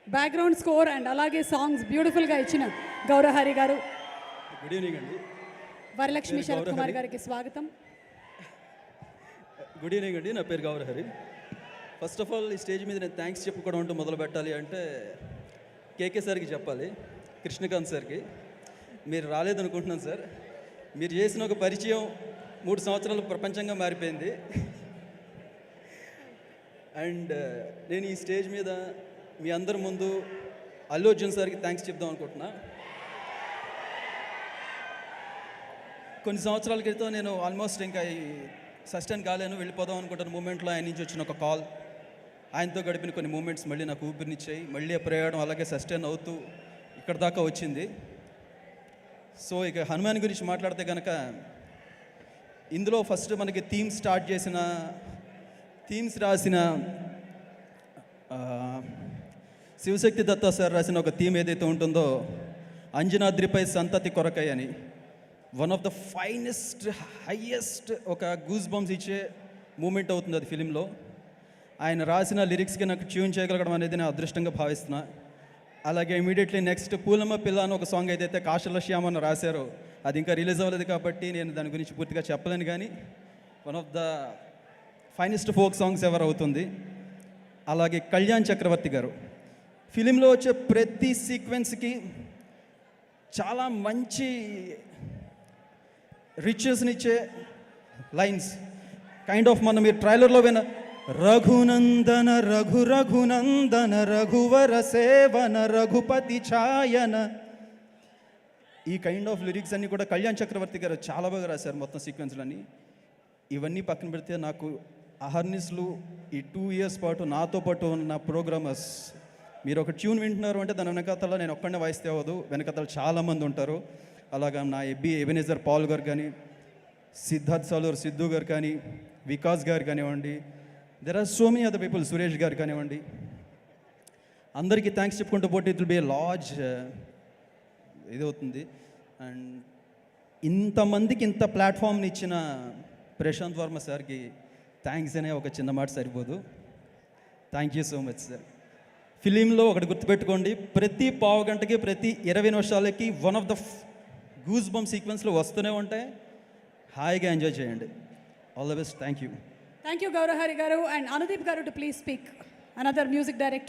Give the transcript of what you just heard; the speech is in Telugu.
బ్యాక్గ్రౌండ్ స్కోర్ అండ్ అలాగే సాంగ్స్ బ్యూటిఫుల్గా ఇచ్చిన గౌరహరి గారు. గుడ్ ఈవినింగ్ అండి. వరలక్ష్మి శరత్ కుమార్ గారికి స్వాగతం. గుడ్ ఈవినింగ్ అండి. నా పేరు గౌరహరి. ఫస్ట్ ఆఫ్ ఆల్ ఈ స్టేజ్ మీద నేను థ్యాంక్స్ చెప్పుకోవడం అంటూ మొదలు పెట్టాలి అంటే కేకే సార్కి చెప్పాలి, కృష్ణకాంత్ సార్కి. మీరు రాలేదనుకుంటున్నాను సార్. మీరు చేసిన ఒక పరిచయం 3 సంవత్సరాలు ప్రపంచంగా మారిపోయింది. అండ్ నేను ఈ స్టేజ్ మీద మీ అందరి ముందు అల్లు అర్జున్ సార్కి థ్యాంక్స్ చెప్దాం అనుకుంటున్నా. కొన్ని సంవత్సరాల క్రితం నేను ఆల్మోస్ట్ ఇంకా సస్టైన్ కాలేను, వెళ్ళిపోదాం అనుకుంటున్న మూమెంట్లో ఆయన నుంచి వచ్చిన ఒక కాల్, ఆయనతో గడిపిన కొన్ని మూమెంట్స్ మళ్ళీ నాకు ఊపిరినిచ్చాయి. మళ్ళీ ఆ ప్రయాణం అలాగే సస్టైన్ అవుతూ ఇక్కడ దాకా వచ్చింది. సో ఇక హనుమాన్ గురించి మాట్లాడితే కనుక ఇందులో ఫస్ట్ మనకి థీమ్స్ రాసిన శివశక్తి దత్తా సార్ రాసిన ఒక థీమ్ ఏదైతే ఉంటుందో, అంజనాద్రిపై సంతతి కొరకై అని, one of the finest highest ఒక గూస్ బంప్స్ ఇచ్చే మూమెంట్ అవుతుంది అది ఫిలింలో. ఆయన రాసిన లిరిక్స్కి నాకు ట్యూన్ చేయగలగడం అనేది నేను అదృష్టంగా భావిస్తున్నా. అలాగే ఇమీడియట్లీ నెక్స్ట్ పూలమ్మ పిల్ల అని ఒక సాంగ్ ఏదైతే కాశల శ్యామన్న రాశారో, అది ఇంకా రిలీజ్ అవ్వలేదు కాబట్టి నేను దాని గురించి పూర్తిగా చెప్పలేను, కానీ one of the finest folk songs ఎవరు అవుతుంది. అలాగే కళ్యాణ్ చక్రవర్తి గారు ఫిలింలో వచ్చే ప్రతి సీక్వెన్స్కి చాలా మంచి రిచెస్ని ఇచ్చే లైన్స్. కైండ్ ఆఫ్ మనం మీరు ట్రైలర్లో విన్న రఘునందన రఘునందన రఘువర సేవన రఘుపతి ఛాయన, ఈ కైండ్ ఆఫ్ లిరిక్స్ అన్నీ కూడా కళ్యాణ్ చక్రవర్తి గారు చాలా బాగా రాశారు మొత్తం సీక్వెన్స్లన్నీ. ఇవన్నీ పక్కన పెడితే నాకు అహర్నిస్లు ఈ 2 years పాటు నాతో పాటు ఉన్న ప్రోగ్రామర్స్, మీరు ఒక ట్యూన్ వింటున్నారు అంటే దాని వెనకాతల నేను ఒక్కడనే వాయిస్తే అవ్వదు, వెనకాతల చాలామంది ఉంటారు. అలాగా నా ఎబినేజర్ పాల్ గారు కానీ, సిద్ధార్థ్ సాలూర్ సిద్ధు గారు కానీ, వికాస్ గారు కానివ్వండి, there are so many other people, Suresh గారు కానివ్వండి, అందరికీ థ్యాంక్స్ చెప్పుకుంటూ పోటీ it will be a large ఇదవుతుంది. అండ్ ఇంతమందికి ఇంత ప్లాట్ఫామ్ని ఇచ్చిన ప్రశాంత్ వర్మ సార్కి థ్యాంక్స్ అనే ఒక చిన్న మాట సరిపోదు. Thank you so much sir. ఫిలింలో ఒకటి గుర్తుపెట్టుకోండి, ప్రతి పావు గంటకి ప్రతి 20 నిమిషాలకి one of the goose bump సీక్వెన్స్లో వస్తూనే ఉంటాయి. హాయిగా ఎంజాయ్ చేయండి. All the best. Thank you. Thank you Gaurahari గారు. అండ్ అనుదీప్ గారు to please speak, another music director.